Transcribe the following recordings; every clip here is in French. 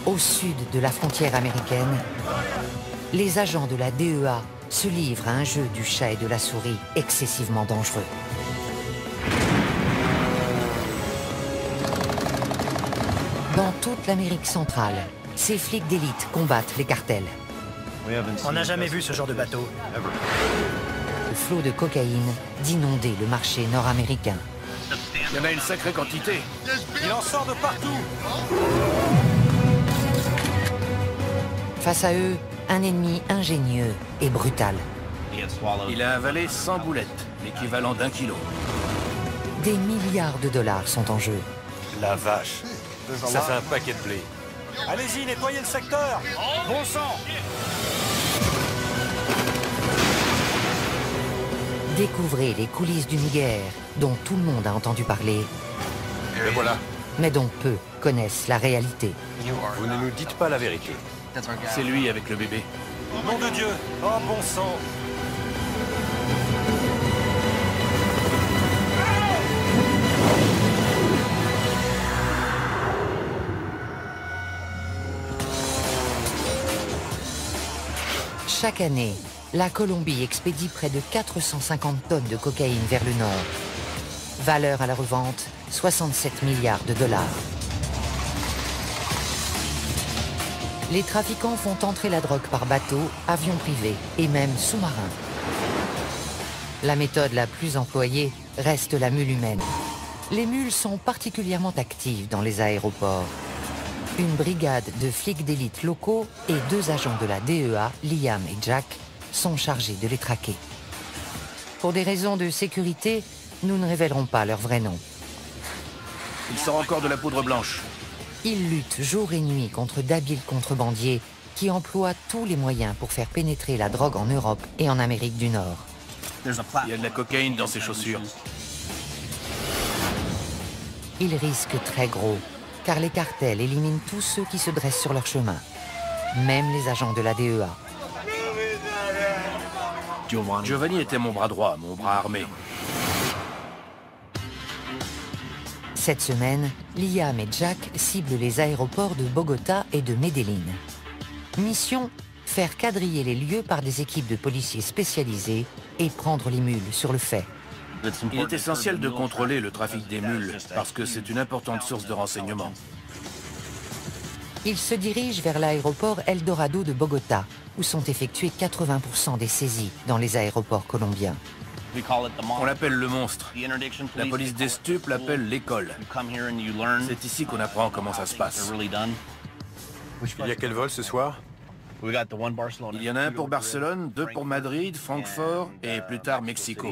Au sud de la frontière américaine, les agents de la DEA se livrent à un jeu du chat et de la souris excessivement dangereux. Dans toute l'Amérique centrale, ces flics d'élite combattent les cartels. On n'a jamais vu ce genre de bateau. Le flot de cocaïne d'inonder le marché nord-américain. Il y en a une sacrée quantité. Il en sort de partout. Face à eux, un ennemi ingénieux et brutal. Il a avalé 100 boulettes, l'équivalent d'1 kilo. Des milliards de dollars sont en jeu. La vache, ça fait un paquet de blé. Allez-y, nettoyez le secteur. Bon sang. Découvrez les coulisses d'une guerre dont tout le monde a entendu parler, Le voilà. mais dont peu connaissent la réalité. Vous ne nous dites pas la vérité. C'est lui avec le bébé. Nom de Dieu. Oh, bon sang. Chaque année, la Colombie expédie près de 450 tonnes de cocaïne vers le nord. Valeur à la revente, 67 milliards de dollars. Les trafiquants font entrer la drogue par bateau, avion privé et même sous-marin. La méthode la plus employée reste la mule humaine. Les mules sont particulièrement actives dans les aéroports. Une brigade de flics d'élite locaux et 2 agents de la DEA, Liam et Jack, sont chargés de les traquer. Pour des raisons de sécurité, nous ne révélerons pas leur vrai nom. Il sort encore de la poudre blanche. Ils luttent jour et nuit contre d'habiles contrebandiers qui emploient tous les moyens pour faire pénétrer la drogue en Europe et en Amérique du Nord. Il y a de la cocaïne dans ses chaussures. Ils risquent très gros, car les cartels éliminent tous ceux qui se dressent sur leur chemin, même les agents de la DEA. Giovanni était mon bras droit, mon bras armé. Cette semaine, Liam et Jack ciblent les aéroports de Bogota et de Medellín. Mission, faire quadriller les lieux par des équipes de policiers spécialisés et prendre les mules sur le fait. Il est essentiel de contrôler le trafic des mules, parce que c'est une importante source de renseignement. Ils se dirigent vers l'aéroport Eldorado de Bogota, où sont effectuées 80% des saisies dans les aéroports colombiens. On l'appelle le monstre. La police des stupes l'appelle l'école. C'est ici qu'on apprend comment ça se passe. Il y a quel vol ce soir? Il y en a un pour Barcelone, 2 pour Madrid, Francfort et plus tard Mexico.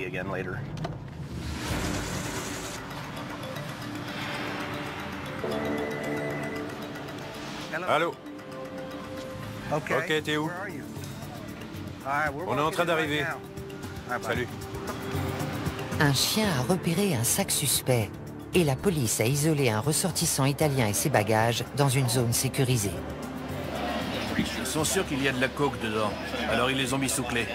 Allô? Ok, t'es où? On est en train d'arriver. Salut. Un chien a repéré un sac suspect et la police a isolé un ressortissant italien et ses bagages dans une zone sécurisée. Ils sont sûrs qu'il y a de la coke dedans, alors ils les ont mis sous clé.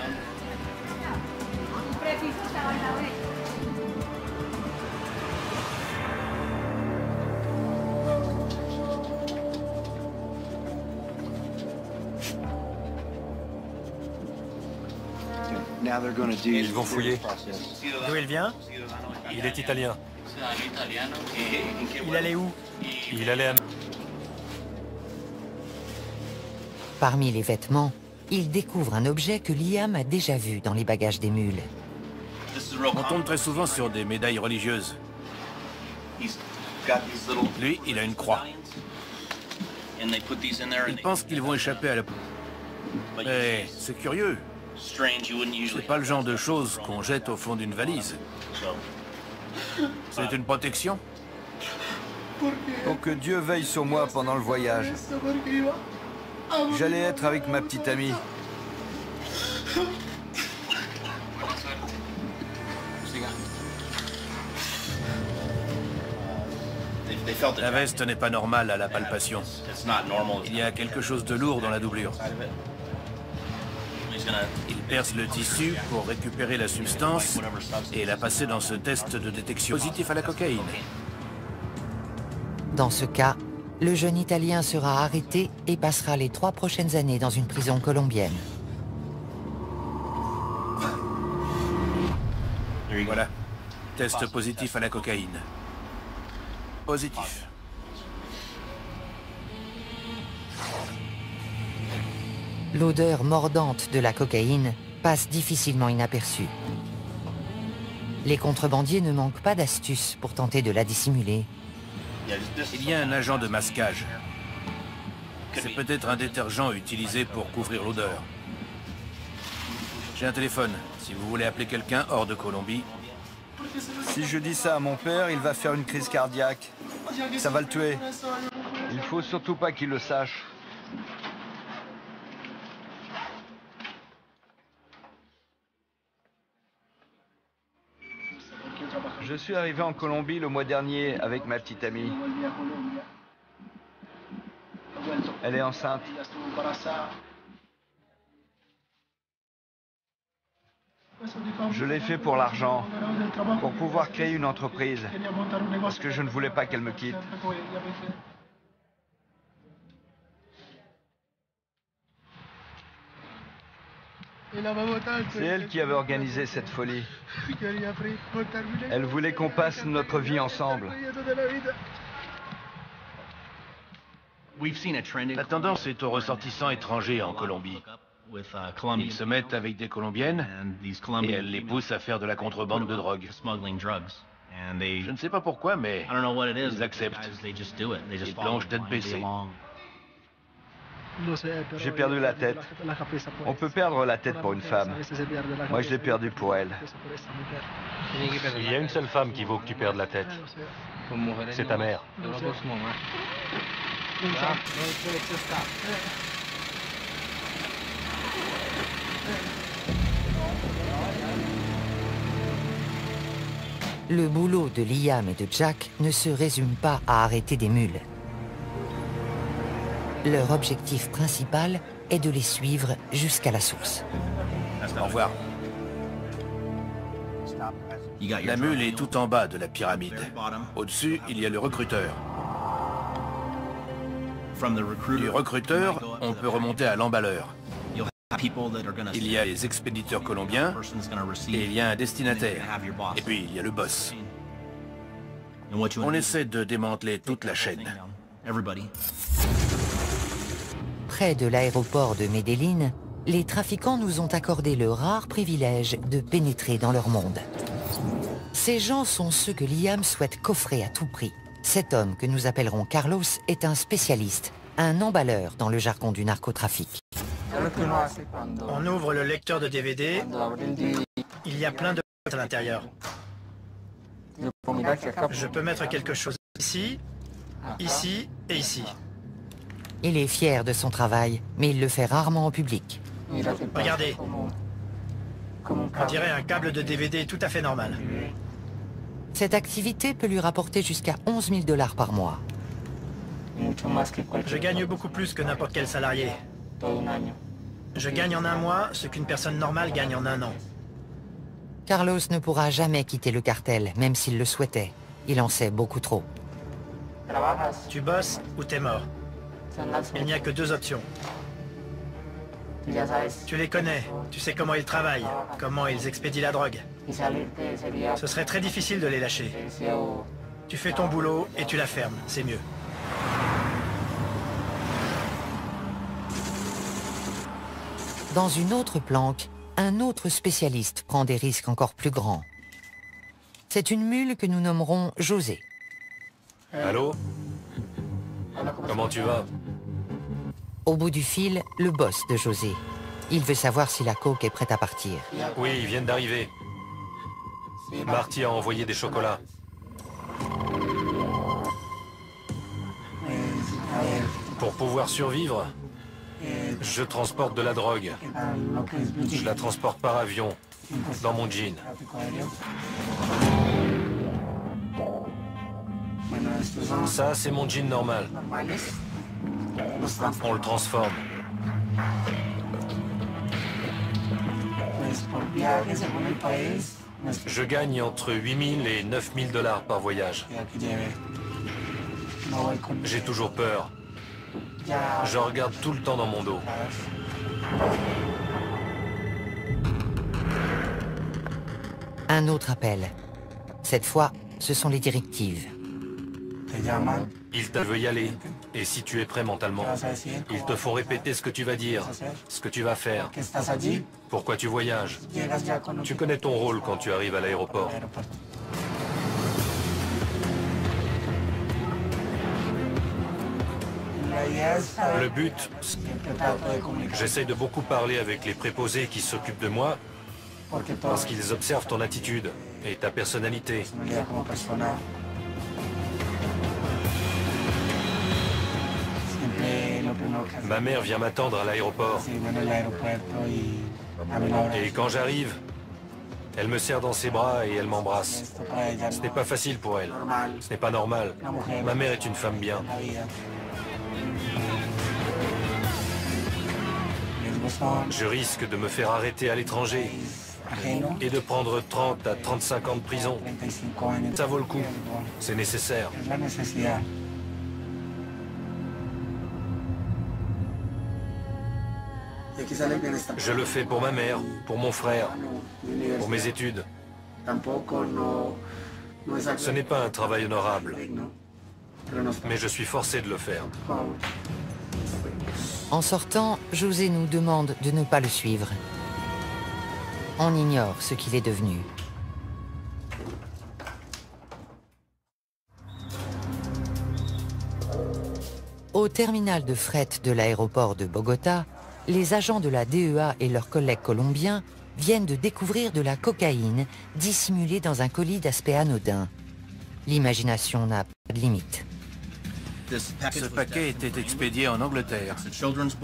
Ils vont fouiller. D'où il vient? Il est italien. Il allait où? Il allait à... Parmi les vêtements, il découvre un objet que Liam a déjà vu dans les bagages des mules. On tombe très souvent sur des médailles religieuses. Lui, il a une croix. Il pense qu'ils vont échapper à la... Mais c'est curieux. C'est pas le genre de choses qu'on jette au fond d'une valise. C'est une protection? Pour que Dieu veille sur moi pendant le voyage. J'allais être avec ma petite amie. La veste n'est pas normale à la palpation. Il y a quelque chose de lourd dans la doublure. Il perce le tissu pour récupérer la substance et la passer dans ce test de détection positif à la cocaïne. Dans ce cas, le jeune Italien sera arrêté et passera les 3 prochaines années dans une prison colombienne. Voilà. Test positif à la cocaïne. Positif. L'odeur mordante de la cocaïne passe difficilement inaperçue. Les contrebandiers ne manquent pas d'astuces pour tenter de la dissimuler. Il y a un agent de masquage. C'est peut-être un détergent utilisé pour couvrir l'odeur. J'ai un téléphone. Si vous voulez appeler quelqu'un hors de Colombie... Si je dis ça à mon père, il va faire une crise cardiaque. Ça va le tuer. Il faut surtout pas qu'il le sache. Je suis arrivé en Colombie le mois dernier avec ma petite amie. Elle est enceinte. Je l'ai fait pour l'argent, pour pouvoir créer une entreprise, parce que je ne voulais pas qu'elle me quitte. C'est elle qui avait organisé cette folie. Elle voulait qu'on passe notre vie ensemble. La tendance est aux ressortissants étrangers en Colombie. Ils se mettent avec des Colombiennes et elles les poussent à faire de la contrebande de drogue. Je ne sais pas pourquoi, mais ils acceptent. Ils planchent tête baissée. J'ai perdu la tête. On peut perdre la tête pour une femme. Moi, je l'ai perdue pour elle. Il y a une seule femme qui vaut que tu perdes la tête. C'est ta mère. Le boulot de Liam et de Jack ne se résume pas à arrêter des mules. Leur objectif principal est de les suivre jusqu'à la source. Au revoir. La mule est tout en bas de la pyramide. Au-dessus, il y a le recruteur. Du recruteur, on peut remonter à l'emballeur. Il y a les expéditeurs colombiens et il y a un destinataire. Et puis il y a le boss. On essaie de démanteler toute la chaîne. Près de l'aéroport de Medellín, les trafiquants nous ont accordé le rare privilège de pénétrer dans leur monde. Ces gens sont ceux que Liam souhaite coffrer à tout prix. Cet homme que nous appellerons Carlos est un spécialiste, un emballeur dans le jargon du narcotrafic. On ouvre le lecteur de DVD. Il y a plein de à l'intérieur. Je peux mettre quelque chose ici, ici et ici. Il est fier de son travail, mais il le fait rarement en public. Regardez. On dirait un câble de DVD tout à fait normal. Cette activité peut lui rapporter jusqu'à 11 000 $ par mois. Je gagne beaucoup plus que n'importe quel salarié. Je gagne en un mois ce qu'une personne normale gagne en un an. Carlos ne pourra jamais quitter le cartel, même s'il le souhaitait. Il en sait beaucoup trop. Tu bosses ou t'es mort. Il n'y a que 2 options. Tu les connais, tu sais comment ils travaillent, comment ils expédient la drogue. Ce serait très difficile de les lâcher. Tu fais ton boulot et tu la fermes, c'est mieux. Dans une autre planque, un autre spécialiste prend des risques encore plus grands. C'est une mule que nous nommerons José. Allô? Comment tu vas? Au bout du fil, le boss de José. Il veut savoir si la coke est prête à partir. Oui, ils viennent d'arriver. Marty a envoyé des chocolats. Pour pouvoir survivre, je transporte de la drogue. Je la transporte par avion, dans mon jean. Ça, c'est mon jean normal. On le transforme. Je gagne entre 8 000 et 9 000 $ par voyage. J'ai toujours peur. Je regarde tout le temps dans mon dos. Un autre appel. Cette fois, ce sont les directives. Ils te veulent y aller. Et si tu es prêt mentalement, ils te font répéter ce que tu vas dire, ce que tu vas faire, pourquoi tu voyages. Tu connais ton rôle quand tu arrives à l'aéroport. Le but, j'essaie de beaucoup parler avec les préposés qui s'occupent de moi, parce qu'ils observent ton attitude et ta personnalité. Ma mère vient m'attendre à l'aéroport. Et quand j'arrive, elle me serre dans ses bras et elle m'embrasse. Ce n'est pas facile pour elle. Ce n'est pas normal. Ma mère est une femme bien. Je risque de me faire arrêter à l'étranger et de prendre 30 à 35 ans de prison. Ça vaut le coup. C'est nécessaire. Je le fais pour ma mère, pour mon frère, pour mes études. Ce n'est pas un travail honorable, mais je suis forcé de le faire. En sortant, José nous demande de ne pas le suivre. On ignore ce qu'il est devenu. Au terminal de fret de l'aéroport de Bogota, les agents de la DEA et leurs collègues colombiens viennent de découvrir de la cocaïne dissimulée dans un colis d'aspect anodin. L'imagination n'a pas de limite. Ce paquet était expédié en Angleterre.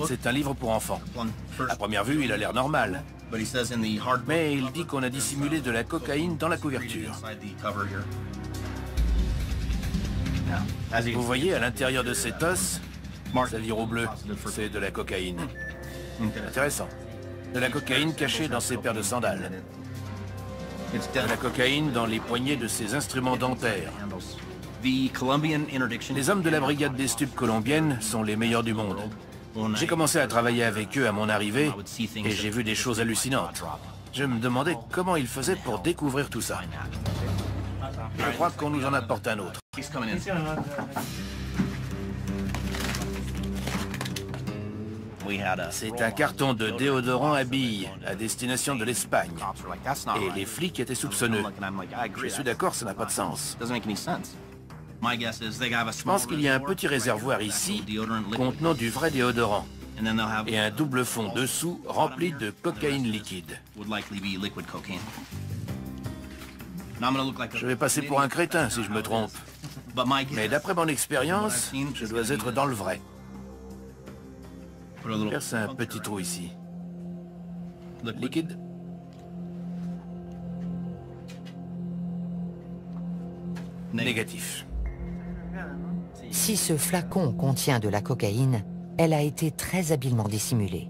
C'est un livre pour enfants. À première vue, il a l'air normal. Mais il dit qu'on a dissimulé de la cocaïne dans la couverture. Vous voyez, à l'intérieur de cet os, ça vire au bleu. C'est de la cocaïne. Intéressant. De la cocaïne cachée dans ses paires de sandales. De la cocaïne dans les poignées de ses instruments dentaires. Les hommes de la brigade des stupes colombienne sont les meilleurs du monde. J'ai commencé à travailler avec eux à mon arrivée et j'ai vu des choses hallucinantes. Je me demandais comment ils faisaient pour découvrir tout ça. Je crois qu'on nous en apporte un autre. C'est un carton de déodorant à billes à destination de l'Espagne. Et les flics étaient soupçonneux. Je suis d'accord, ça n'a pas de sens. Je pense qu'il y a un petit réservoir ici contenant du vrai déodorant et un double fond dessous rempli de cocaïne liquide. Je vais passer pour un crétin si je me trompe. Mais d'après mon expérience, je dois être dans le vrai. Perce un petit trou ici. Liquide. Négatif. Si ce flacon contient de la cocaïne, elle a été très habilement dissimulée.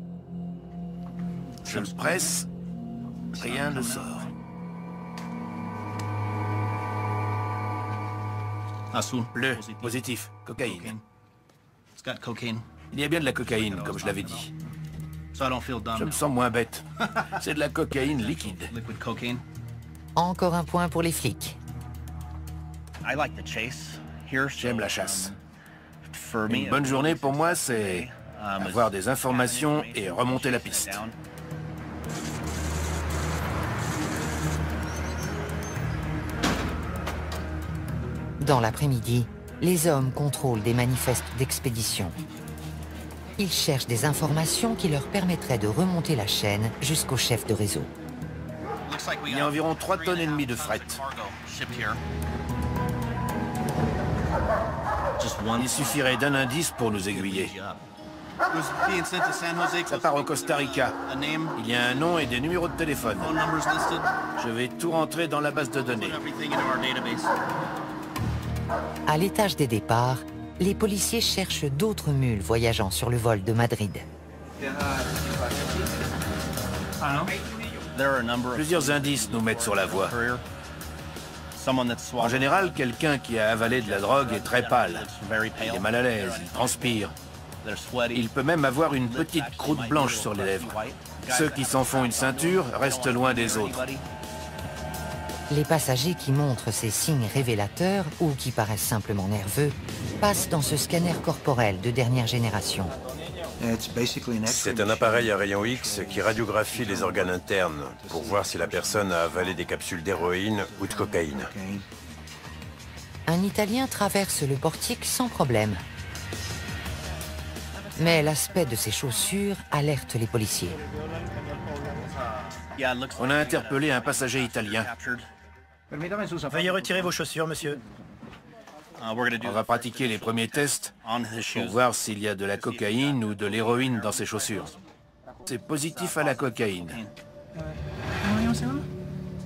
Je le presse, rien ne sort. Bleu, positif, cocaïne. Il y a bien de la cocaïne, comme je l'avais dit. Je me sens moins bête. C'est de la cocaïne liquide. Encore un point pour les flics. J'aime la chasse. Une bonne journée pour moi, c'est avoir des informations et remonter la piste. Dans l'après-midi, les hommes contrôlent des manifestes d'expédition. Ils cherchent des informations qui leur permettraient de remonter la chaîne jusqu'au chef de réseau. Il y a environ 3 tonnes et demie de fret. Il suffirait d'un indice pour nous aiguiller. Ça part au Costa Rica. Il y a un nom et des numéros de téléphone. Je vais tout rentrer dans la base de données. À l'étage des départs, les policiers cherchent d'autres mules voyageant sur le vol de Madrid. Plusieurs indices nous mettent sur la voie. En général, quelqu'un qui a avalé de la drogue est très pâle. Il est mal à l'aise, il transpire. Il peut même avoir une petite croûte blanche sur les lèvres. Ceux qui s'en font une ceinture restent loin des autres. Les passagers qui montrent ces signes révélateurs ou qui paraissent simplement nerveux passent dans ce scanner corporel de dernière génération. C'est un appareil à rayons X qui radiographie les organes internes pour voir si la personne a avalé des capsules d'héroïne ou de cocaïne. Un Italien traverse le portique sans problème. Mais l'aspect de ses chaussures alerte les policiers. On a interpellé un passager italien. Veuillez retirer vos chaussures, monsieur. On va pratiquer les premiers tests pour voir s'il y a de la cocaïne ou de l'héroïne dans ses chaussures. C'est positif à la cocaïne.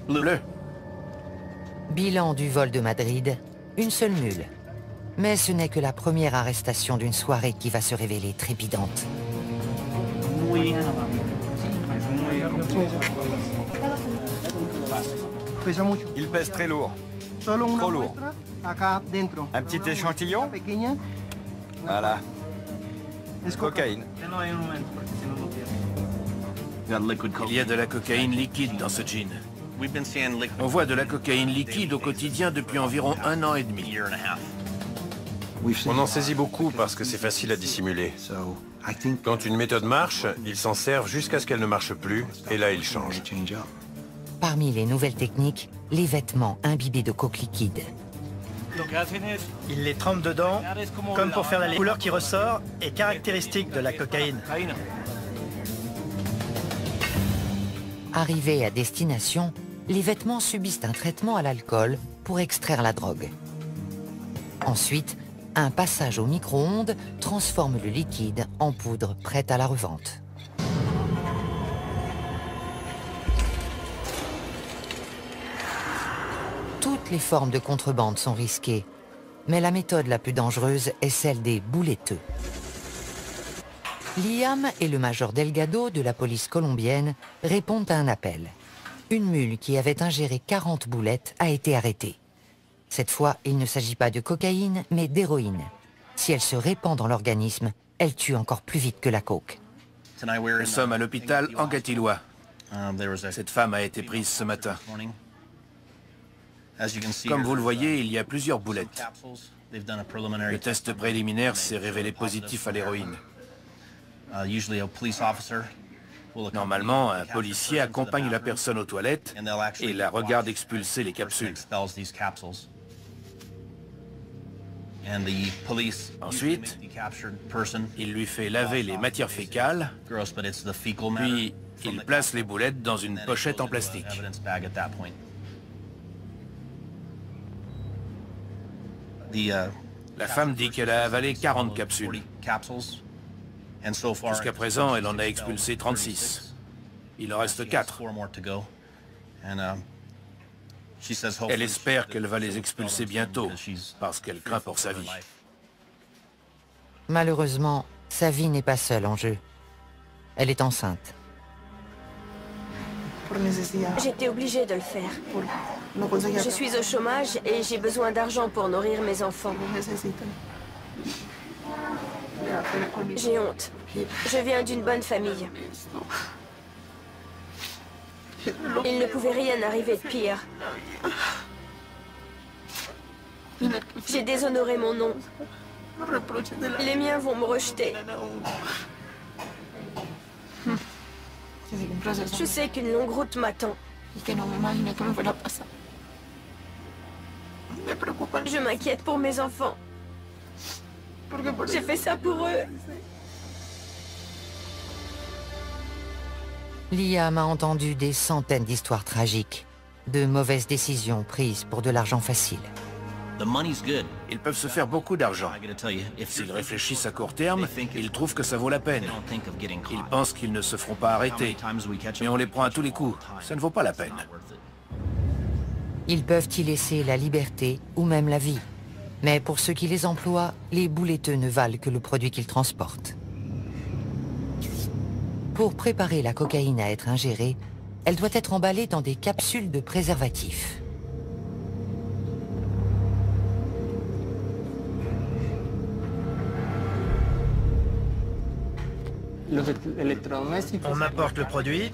Bleu. Bilan du vol de Madrid, une seule mule. Mais ce n'est que la première arrestation d'une soirée qui va se révéler trépidante. Il pèse très lourd. Trop lourd. Un petit échantillon? Voilà. Cocaïne. Il y a de la cocaïne liquide dans ce jean. On voit de la cocaïne liquide au quotidien depuis environ 1 an et demi. On en saisit beaucoup parce que c'est facile à dissimuler. Quand une méthode marche, ils s'en servent jusqu'à ce qu'elle ne marche plus, et là ils changent. Parmi les nouvelles techniques, les vêtements imbibés de coke liquide. Ils les trempent dedans, comme pour faire la couleur qui ressort est caractéristique de la cocaïne. Arrivés à destination, les vêtements subissent un traitement à l'alcool pour extraire la drogue. Ensuite, un passage au micro-ondes transforme le liquide en poudre prête à la revente. Toutes les formes de contrebande sont risquées, mais la méthode la plus dangereuse est celle des bouletteux. Liam et le major Delgado de la police colombienne répondent à un appel. Une mule qui avait ingéré 40 boulettes a été arrêtée. Cette fois, il ne s'agit pas de cocaïne, mais d'héroïne. Si elle se répand dans l'organisme, elle tue encore plus vite que la coke. Nous sommes à l'hôpital Anguattiloa. Cette femme a été prise ce matin. Comme vous le voyez, il y a plusieurs boulettes. Le test préliminaire s'est révélé positif à l'héroïne. Normalement, un policier accompagne la personne aux toilettes et la regarde expulser les capsules. Ensuite, il lui fait laver les matières fécales, puis il place les boulettes dans une pochette en plastique. La femme dit qu'elle a avalé 40 capsules. Jusqu'à présent, elle en a expulsé 36. Il en reste 4. Elle espère qu'elle va les expulser bientôt, parce qu'elle craint pour sa vie. Malheureusement, sa vie n'est pas seule en jeu. Elle est enceinte. J'étais obligée de le faire. Je suis au chômage et j'ai besoin d'argent pour nourrir mes enfants. J'ai honte. Je viens d'une bonne famille. Il ne pouvait rien arriver de pire. J'ai déshonoré mon nom. Les miens vont me rejeter. Je sais qu'une longue route m'attend. Je m'inquiète pour mes enfants. J'ai fait ça pour eux. Liam a entendu des centaines d'histoires tragiques, de mauvaises décisions prises pour de l'argent facile. Ils peuvent se faire beaucoup d'argent. S'ils réfléchissent à court terme, ils trouvent que ça vaut la peine. Ils pensent qu'ils ne se feront pas arrêter. Mais on les prend à tous les coups. Ça ne vaut pas la peine. Ils peuvent y laisser la liberté ou même la vie. Mais pour ceux qui les emploient, les bouletteux ne valent que le produit qu'ils transportent. Pour préparer la cocaïne à être ingérée, elle doit être emballée dans des capsules de préservatifs. On m'apporte le produit,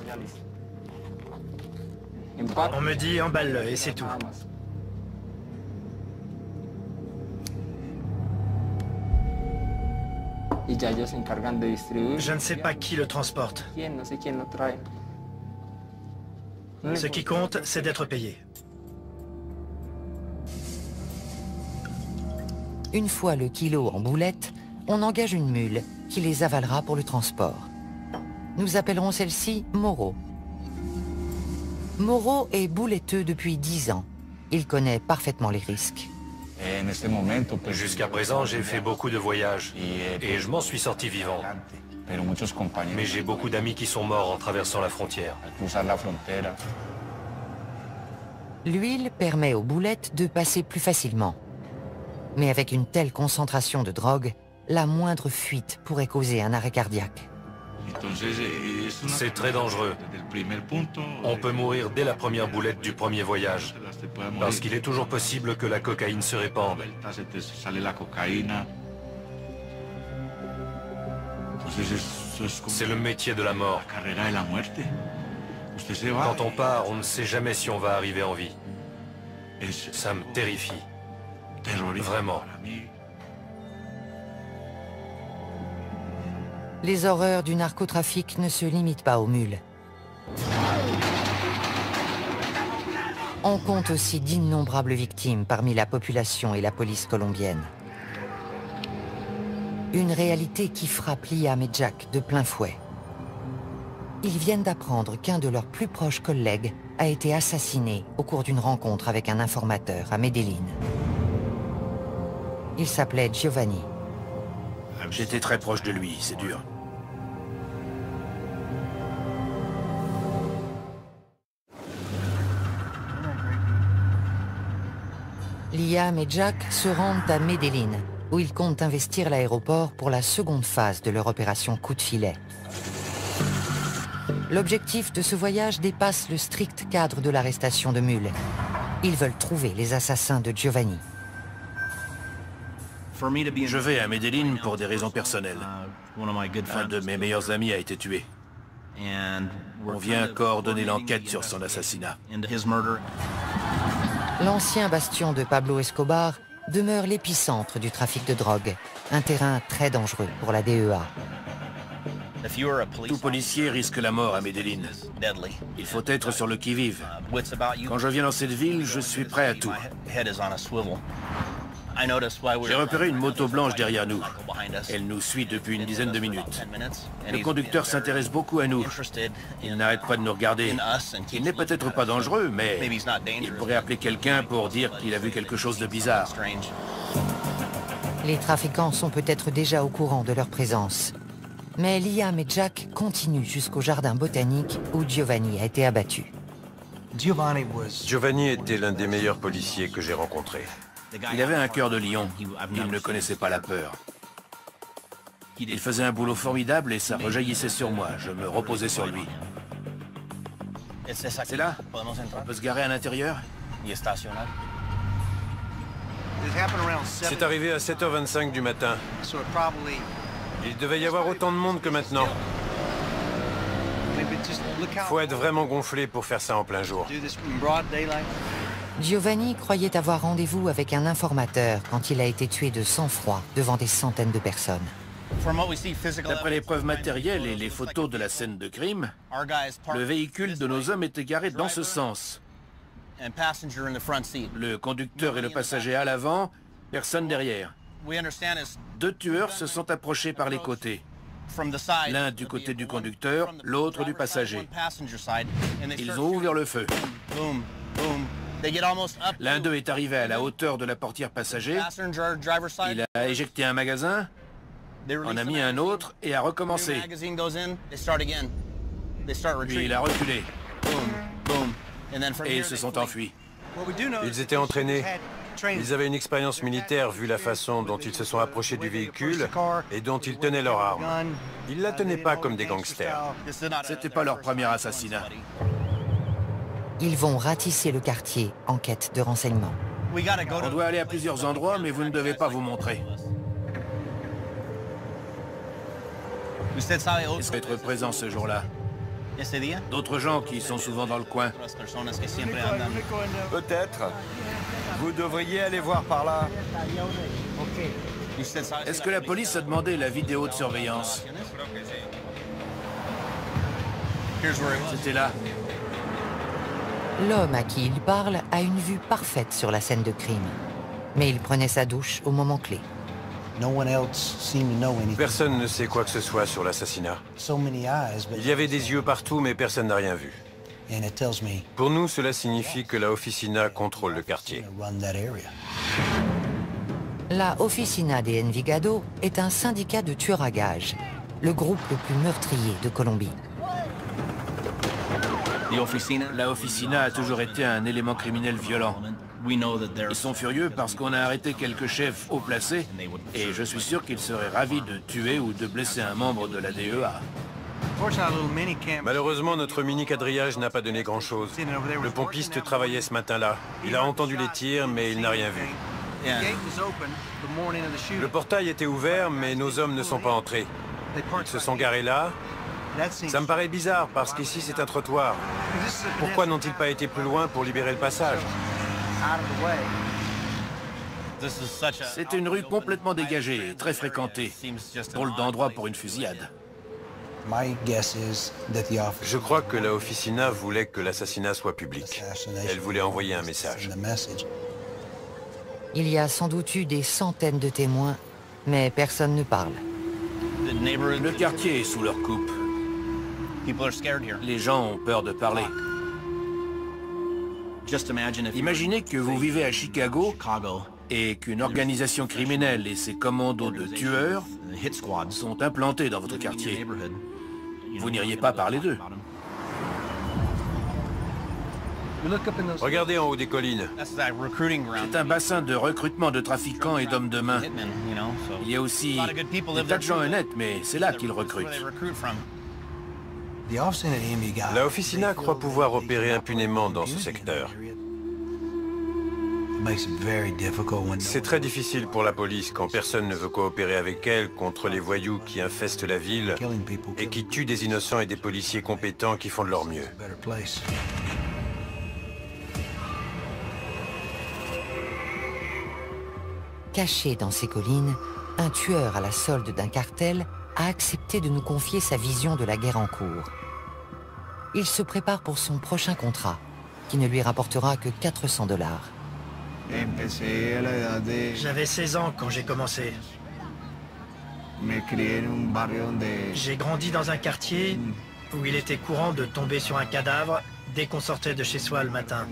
on me dit emballe-le et c'est tout. Je ne sais pas qui le transporte. Ce qui compte, c'est d'être payé. Une fois le kilo en boulettes, on engage une mule qui les avalera pour le transport. Nous appellerons celle-ci Moreau. Moreau est bouletteux depuis 10 ans. Il connaît parfaitement les risques. Jusqu'à présent, j'ai fait beaucoup de voyages et je m'en suis sorti vivant. Mais j'ai beaucoup d'amis qui sont morts en traversant la frontière. L'huile permet aux boulettes de passer plus facilement. Mais avec une telle concentration de drogue, la moindre fuite pourrait causer un arrêt cardiaque. C'est très dangereux. On peut mourir dès la première boulette du premier voyage, parce qu'il est toujours possible que la cocaïne se répande. C'est le métier de la mort. Quand on part, on ne sait jamais si on va arriver en vie. Ça me terrifie. Vraiment. Les horreurs du narcotrafic ne se limitent pas aux mules. On compte aussi d'innombrables victimes parmi la population et la police colombienne. Une réalité qui frappe Liam et Jack de plein fouet. Ils viennent d'apprendre qu'un de leurs plus proches collègues a été assassiné au cours d'une rencontre avec un informateur à Medellín. Il s'appelait Giovanni. J'étais très proche de lui, c'est dur. Liam et Jack se rendent à Medellín, où ils comptent investir l'aéroport pour la seconde phase de leur opération coup de filet. L'objectif de ce voyage dépasse le strict cadre de l'arrestation de mules. Ils veulent trouver les assassins de Giovanni. Je vais à Medellín pour des raisons personnelles. Un de mes meilleurs amis a été tué. On vient coordonner l'enquête sur son assassinat. L'ancien bastion de Pablo Escobar demeure l'épicentre du trafic de drogue, un terrain très dangereux pour la DEA. Tout policier risque la mort à Medellín. Il faut être sur le qui-vive. Quand je viens dans cette ville, je suis prêt à tout. J'ai repéré une moto blanche derrière nous. Elle nous suit depuis une dizaine de minutes. Le conducteur s'intéresse beaucoup à nous. Il n'arrête pas de nous regarder. Il n'est peut-être pas dangereux, mais il pourrait appeler quelqu'un pour dire qu'il a vu quelque chose de bizarre. Les trafiquants sont peut-être déjà au courant de leur présence. Mais Liam et Jack continuent jusqu'au jardin botanique où Giovanni a été abattu. Giovanni était l'un des meilleurs policiers que j'ai rencontrés. Il avait un cœur de lion. Il ne connaissait pas la peur. Il faisait un boulot formidable et ça rejaillissait sur moi. Je me reposais sur lui. C'est là? On peut se garer à l'intérieur? C'est arrivé à 7h25 du matin. Il devait y avoir autant de monde que maintenant. Faut être vraiment gonflé pour faire ça en plein jour. Giovanni croyait avoir rendez-vous avec un informateur quand il a été tué de sang-froid devant des centaines de personnes. D'après les preuves matérielles et les photos de la scène de crime, le véhicule de nos hommes était garé dans ce sens. Le conducteur et le passager à l'avant, personne derrière. 2 tueurs se sont approchés par les côtés. L'un du côté du conducteur, l'autre du passager. Ils ont ouvert le feu. L'un d'eux est arrivé à la hauteur de la portière passager. Il a éjecté un magasin, en a mis un autre et a recommencé. Puis il a reculé. Et ils se sont enfuis. Ils étaient entraînés. Ils avaient une expérience militaire vu la façon dont ils se sont approchés du véhicule et dont ils tenaient leur arme. Ils la tenaient pas comme des gangsters. C'était pas leur premier assassinat. Ils vont ratisser le quartier en quête de renseignements. On doit aller à plusieurs endroits, mais vous ne devez pas vous montrer. Est-ce être présent ce jour-là? D'autres gens qui sont souvent dans le coin? Peut-être. Vous devriez aller voir par là. Est-ce que la police a demandé la vidéo de surveillance? C'était là. L'homme à qui il parle a une vue parfaite sur la scène de crime. Mais il prenait sa douche au moment clé. Personne ne sait quoi que ce soit sur l'assassinat. Il y avait des yeux partout, mais personne n'a rien vu. Pour nous, cela signifie que la Oficina contrôle le quartier. La Oficina de Envigado est un syndicat de tueurs à gages, le groupe le plus meurtrier de Colombie. La Oficina a toujours été un élément criminel violent. Ils sont furieux parce qu'on a arrêté quelques chefs haut placés et je suis sûr qu'ils seraient ravis de tuer ou de blesser un membre de la DEA. Malheureusement, notre mini-quadrillage n'a pas donné grand-chose. Le pompiste travaillait ce matin-là. Il a entendu les tirs, mais il n'a rien vu. Le portail était ouvert, mais nos hommes ne sont pas entrés. Ils se sont garés là. Ça me paraît bizarre, parce qu'ici c'est un trottoir. Pourquoi n'ont-ils pas été plus loin pour libérer le passage? C'est une rue complètement dégagée et très fréquentée. Drôle d'endroit pour une fusillade. Je crois que la Oficina voulait que l'assassinat soit public. Elle voulait envoyer un message. Il y a sans doute eu des centaines de témoins, mais personne ne parle. Le quartier est sous leur coupe. Les gens ont peur de parler. Imaginez que vous vivez à Chicago et qu'une organisation criminelle et ses commandos de tueurs sont implantés dans votre quartier. Vous n'iriez pas parler d'eux. Regardez en haut des collines. C'est un bassin de recrutement de trafiquants et d'hommes de main. Il y a aussi des tas de gens honnêtes, mais c'est là qu'ils recrutent. La Oficina croit pouvoir opérer impunément dans ce secteur. C'est très difficile pour la police quand personne ne veut coopérer avec elle contre les voyous qui infestent la ville et qui tuent des innocents et des policiers compétents qui font de leur mieux. Caché dans ces collines, un tueur à la solde d'un cartel a accepté de nous confier sa vision de la guerre en cours. Il se prépare pour son prochain contrat, qui ne lui rapportera que 400 $. J'avais 16 ans quand j'ai commencé. J'ai grandi dans un quartier où il était courant de tomber sur un cadavre dès qu'on sortait de chez soi le matin.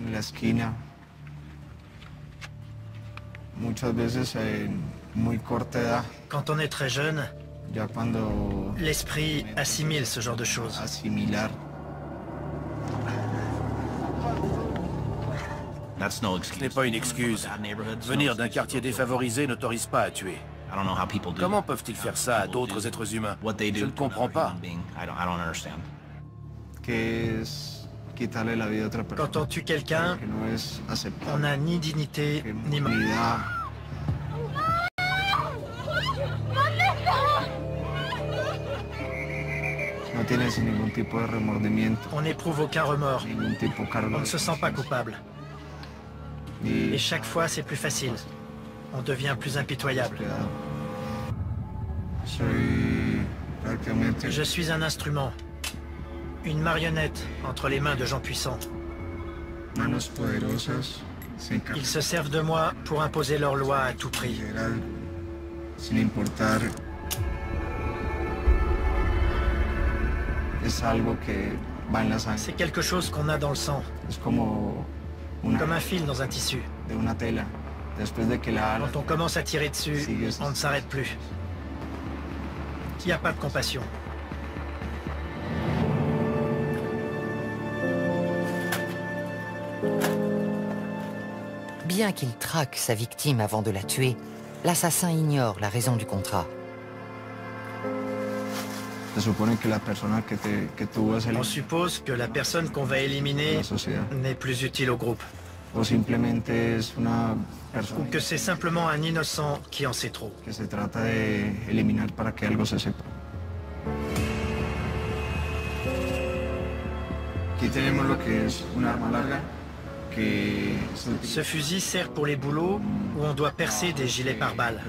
Quand on est très jeune, l'esprit assimile ce genre de choses. Ce n'est pas une excuse. Venir d'un quartier défavorisé n'autorise pas à tuer. Comment peuvent-ils faire ça à d'autres êtres humains? Je ne comprends pas. Quand on tue quelqu'un, on n'a ni dignité, ni mort. On n'éprouve aucun remords. On ne se sent pas coupable. Et chaque fois, c'est plus facile. On devient plus impitoyable. Je suis un instrument. Une marionnette entre les mains de gens puissants. Ils se servent de moi pour imposer leurs lois à tout prix. C'est quelque chose qu'on a dans le sang. Comme un fil dans un tissu. Quand on commence à tirer dessus, on ne s'arrête plus. Il n'y a pas de compassion. Bien qu'il traque sa victime avant de la tuer, l'assassin ignore la raison du contrat. On suppose que la personne qu'on va éliminer n'est plus utile au groupe. Ou que c'est simplement un innocent qui en sait trop. Ce fusil sert pour les boulots où on doit percer des gilets pare-balles.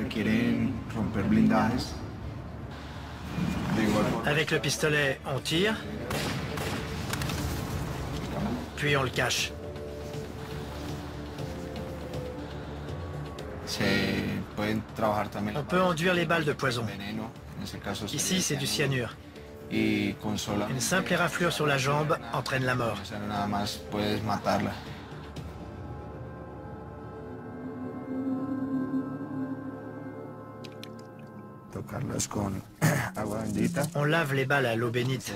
Avec le pistolet, on tire, puis on le cache. On peut enduire les balles de poison. Ici, c'est du cyanure. Une simple éraflure sur la jambe entraîne la mort. On lave les balles à l'eau bénite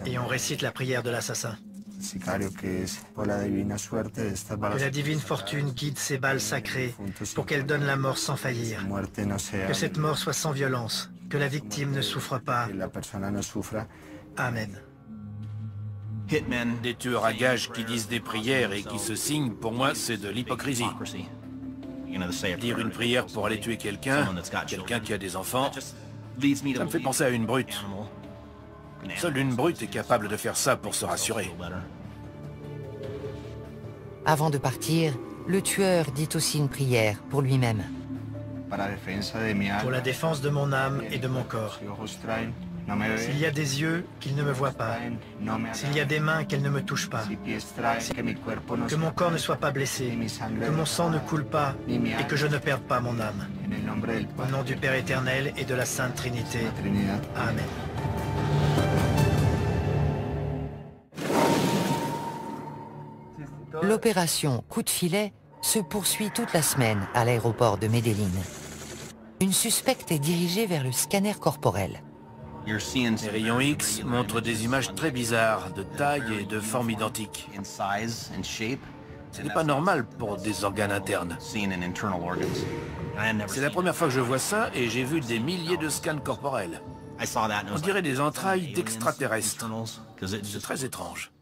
et on récite la prière de l'assassin. Que la divine fortune guide ces balles sacrées pour qu'elles donnent la mort sans faillir. Que cette mort soit sans violence, que la victime ne souffre pas. Amen. Des tueurs à gages qui disent des prières et qui se signent, pour moi, c'est de l'hypocrisie. Dire une prière pour aller tuer quelqu'un qui a des enfants, ça me fait penser à une brute. Seule une brute est capable de faire ça pour se rassurer. Avant de partir, le tueur dit aussi une prière pour lui-même. Pour la défense de mon âme et de mon corps. S'il y a des yeux, qu'ils ne me voient pas. S'il y a des mains, qu'elles ne me touchent pas. Que mon corps ne soit pas blessé. Que mon sang ne coule pas et que je ne perde pas mon âme. Au nom du Père éternel et de la Sainte Trinité. Amen. L'opération Coup de filet se poursuit toute la semaine à l'aéroport de Medellín. Une suspecte est dirigée vers le scanner corporel. Les rayons X montrent des images très bizarres, de taille et de forme identiques. Ce n'est pas normal pour des organes internes. C'est la première fois que je vois ça et j'ai vu des milliers de scans corporels. On dirait des entrailles d'extraterrestres. C'est très étrange.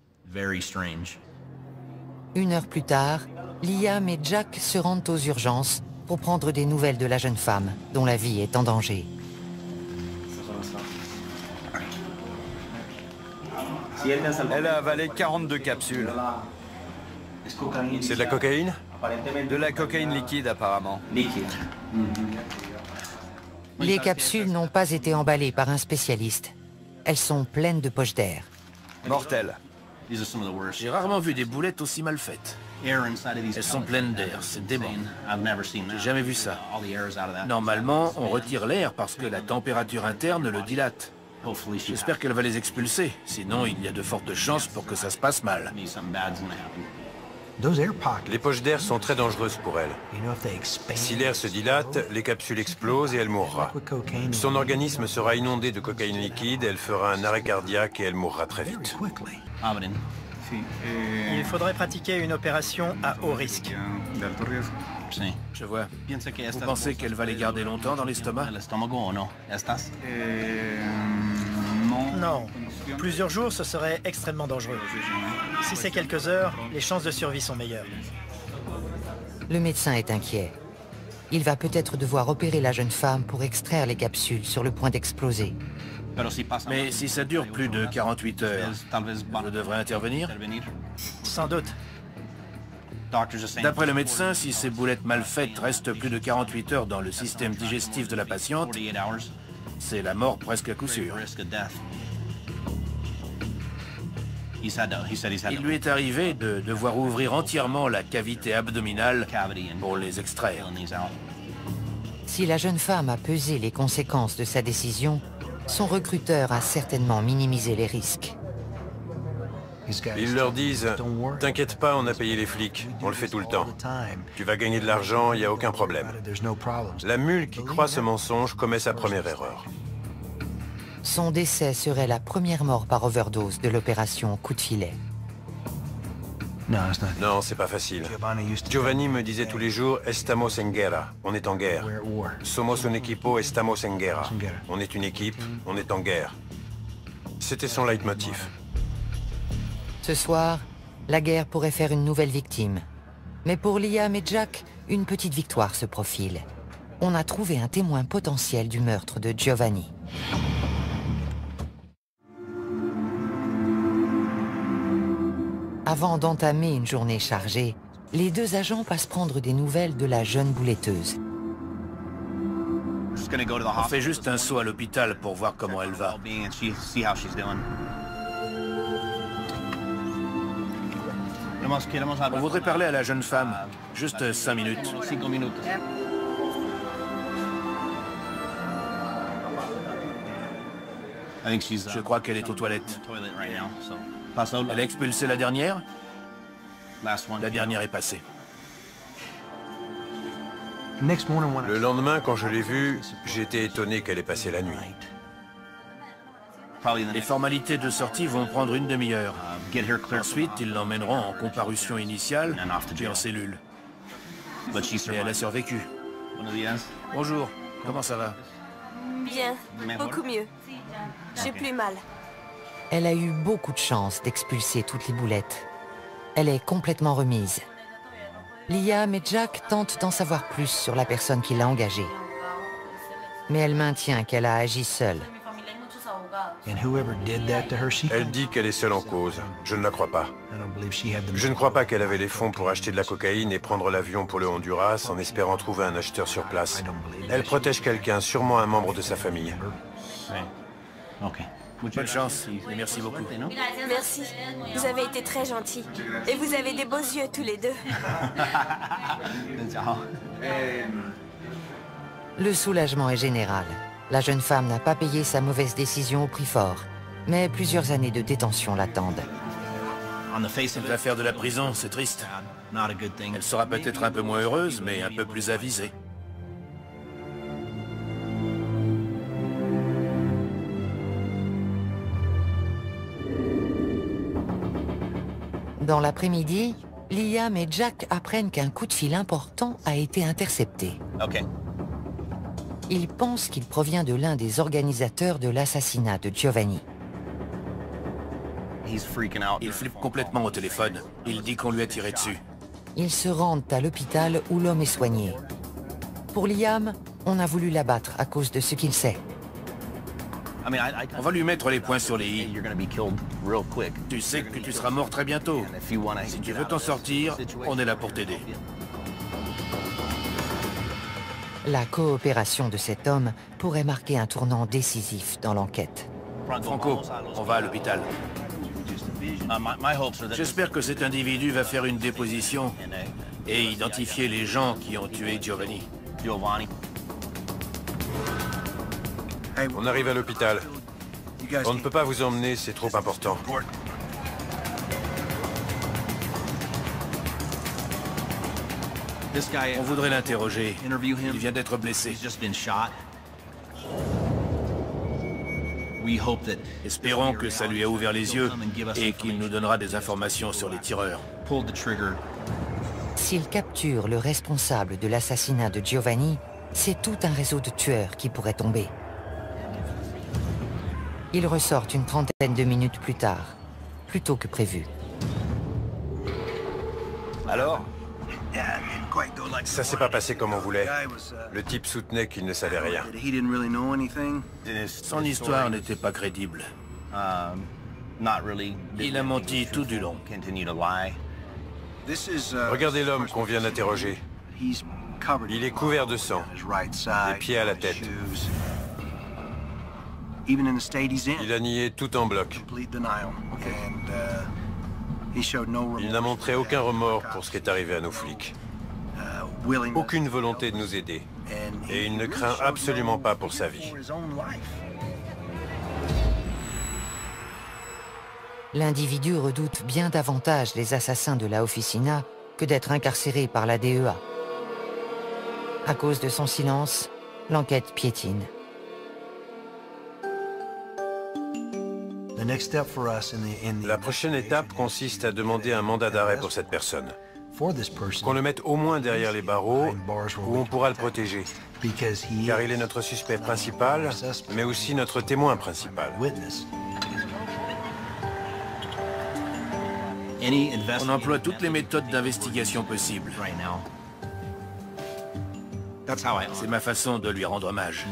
Une heure plus tard, Liam et Jack se rendent aux urgences pour prendre des nouvelles de la jeune femme, dont la vie est en danger. Elle a avalé 42 capsules. C'est de la cocaïne? De la cocaïne liquide, apparemment. Les capsules n'ont pas été emballées par un spécialiste. Elles sont pleines de poches d'air. Mortel. J'ai rarement vu des boulettes aussi mal faites. Elles sont pleines d'air, c'est dément. J'ai jamais vu ça. Normalement, on retire l'air parce que la température interne le dilate. J'espère qu'elle va les expulser, sinon il y a de fortes chances pour que ça se passe mal. Les poches d'air sont très dangereuses pour elle. Si l'air se dilate, les capsules explosent et elle mourra. Son organisme sera inondé de cocaïne liquide, elle fera un arrêt cardiaque et elle mourra très vite. Il faudrait pratiquer une opération à haut risque. Je vois. Vous pensez qu'elle va les garder longtemps dans l'estomac? Non. Plusieurs jours, ce serait extrêmement dangereux. Si c'est quelques heures, les chances de survie sont meilleures. Le médecin est inquiet. Il va peut-être devoir opérer la jeune femme pour extraire les capsules sur le point d'exploser. Mais si ça dure plus de 48 heures, je devrais intervenir? Sans doute. D'après le médecin, si ces boulettes mal faites restent plus de 48 heures dans le système digestif de la patiente, c'est la mort presque à coup sûr. Il lui est arrivé de devoir ouvrir entièrement la cavité abdominale pour les extraire. Si la jeune femme a pesé les conséquences de sa décision, son recruteur a certainement minimisé les risques. Ils leur disent « T'inquiète pas, on a payé les flics, on le fait tout le temps. Tu vas gagner de l'argent, il n'y a aucun problème. » La mule qui croit ce mensonge commet sa première erreur. Son décès serait la première mort par overdose de l'opération Coup de filet. Non, c'est pas facile. Giovanni me disait tous les jours « Estamos en guerra », on est en guerre. « Somos un equipo, estamos en guerra ». On est une équipe, on est en guerre. C'était son leitmotiv. Ce soir, la guerre pourrait faire une nouvelle victime. Mais pour Liam et Jack, une petite victoire se profile. On a trouvé un témoin potentiel du meurtre de Giovanni. Avant d'entamer une journée chargée, les deux agents passent prendre des nouvelles de la jeune bouletteuse. On fait juste un saut à l'hôpital pour voir comment elle va. On voudrait parler à la jeune femme. Juste 5 minutes. Je crois qu'elle est aux toilettes. Elle a expulsé la dernière? La dernière est passée. Le lendemain, quand je l'ai vue, j'ai été étonné qu'elle ait passé la nuit. Les formalités de sortie vont prendre une demi-heure. Ensuite, ils l'emmèneront en comparution initiale, puis en cellule. Et elle a survécu. Bonjour, comment ça va? Bien, beaucoup mieux. J'ai plus mal. Elle a eu beaucoup de chance d'expulser toutes les boulettes. Elle est complètement remise. Liam et Jack tentent d'en savoir plus sur la personne qui l'a engagée. Mais elle maintient qu'elle a agi seule. Elle dit qu'elle est seule en cause. Je ne la crois pas. Je ne crois pas qu'elle avait les fonds pour acheter de la cocaïne et prendre l'avion pour le Honduras en espérant trouver un acheteur sur place. Elle protège quelqu'un, sûrement un membre de sa famille. Bonne chance et merci beaucoup. Merci. Vous avez été très gentils. Et vous avez des beaux yeux tous les deux. Le soulagement est général. La jeune femme n'a pas payé sa mauvaise décision au prix fort, mais plusieurs années de détention l'attendent. L'affaire de la prison, c'est triste. Elle sera peut-être un peu moins heureuse, mais un peu plus avisée. Dans l'après-midi, Liam et Jack apprennent qu'un coup de fil important a été intercepté. Ils pensent qu'il provient de l'un des organisateurs de l'assassinat de Giovanni. Il flippe complètement au téléphone. Il dit qu'on lui a tiré dessus. Ils se rendent à l'hôpital où l'homme est soigné. Pour Liam, on a voulu l'abattre à cause de ce qu'il sait. On va lui mettre les points sur les i. Tu sais que tu seras mort très bientôt. Si tu veux t'en sortir, on est là pour t'aider. La coopération de cet homme pourrait marquer un tournant décisif dans l'enquête. Franco, on va à l'hôpital. J'espère que cet individu va faire une déposition et identifier les gens qui ont tué Giovanni. On arrive à l'hôpital. On ne peut pas vous emmener, c'est trop important. On voudrait l'interroger. Il vient d'être blessé. Espérons que ça lui a ouvert les yeux et qu'il nous donnera des informations sur les tireurs. S'il capture le responsable de l'assassinat de Giovanni, c'est tout un réseau de tueurs qui pourrait tomber. Ils ressortent une trentaine de minutes plus tard, plus tôt que prévu. Alors? Ça s'est pas passé comme on voulait. Le type soutenait qu'il ne savait rien. Son histoire n'était pas crédible. Il a menti tout du long. Regardez l'homme qu'on vient d'interroger. Il est couvert de sang, des pieds à la tête. Il a nié tout en bloc. Il n'a montré aucun remords pour ce qui est arrivé à nos flics. Aucune volonté de nous aider. Et il ne craint absolument pas pour sa vie. L'individu redoute bien davantage les assassins de la Oficina que d'être incarcéré par la DEA. À cause de son silence, l'enquête piétine. La prochaine étape consiste à demander un mandat d'arrêt pour cette personne. Qu'on le mette au moins derrière les barreaux, où on pourra le protéger. Car il est notre suspect principal, mais aussi notre témoin principal. On emploie toutes les méthodes d'investigation possibles. C'est ma façon de lui rendre hommage.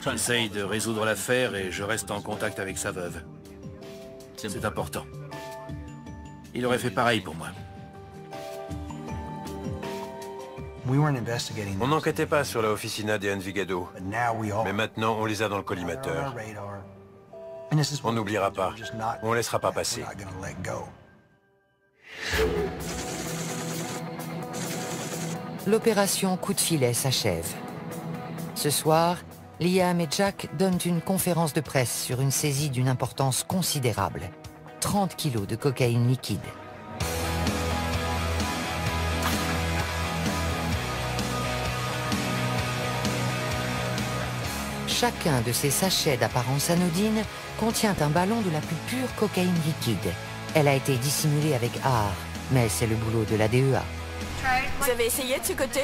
J'essaye de résoudre l'affaire et je reste en contact avec sa veuve. C'est important. il aurait fait pareil pour moi. On n'enquêtait pas sur la Officina de Envigado, mais maintenant on les a dans le collimateur. On n'oubliera pas, on ne laissera pas passer. L'opération coup de filet s'achève. Ce soir, Liam et Jack donnent une conférence de presse sur une saisie d'une importance considérable. 30 kilos de cocaïne liquide. Chacun de ces sachets d'apparence anodine contient un ballon de la plus pure cocaïne liquide. Elle a été dissimulée avec art, mais c'est le boulot de la DEA. Vous avez essayé de ce côté?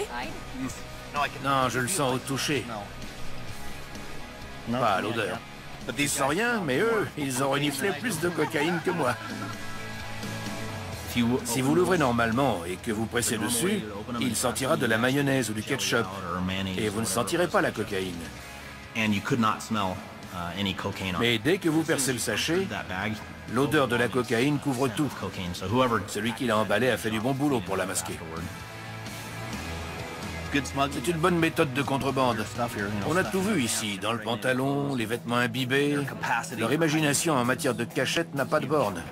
Non, je le sens au toucher. Pas à l'odeur. Ils sentent rien, mais eux, ils ont reniflé plus de cocaïne que moi. Si vous l'ouvrez normalement et que vous pressez dessus, il sentira de la mayonnaise ou du ketchup. Et vous ne sentirez pas la cocaïne. Mais dès que vous percez le sachet, l'odeur de la cocaïne couvre tout. Celui qui l'a emballé a fait du bon boulot pour la masquer. C'est une bonne méthode de contrebande. On a tout vu ici, dans le pantalon, les vêtements imbibés. Leur imagination en matière de cachette n'a pas de borne.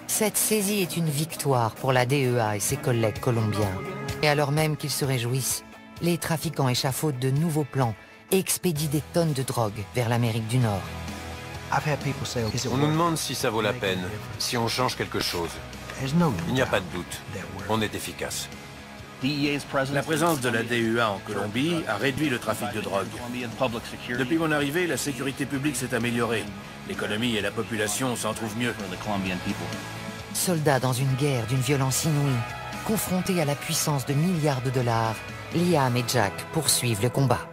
Cette saisie est une victoire pour la DEA et ses collègues colombiens. Et alors même qu'ils se réjouissent, les trafiquants échafaudent de nouveaux plans et expédient des tonnes de drogue vers l'Amérique du Nord. On nous demande si ça vaut la peine, si on change quelque chose. Il n'y a pas de doute, on est efficace. La présence de la DEA en Colombie a réduit le trafic de drogue. Depuis mon arrivée, la sécurité publique s'est améliorée. L'économie et la population s'en trouvent mieux. Soldats dans une guerre d'une violence inouïe, confrontés à la puissance de milliards de dollars, Liam et Jack poursuivent le combat.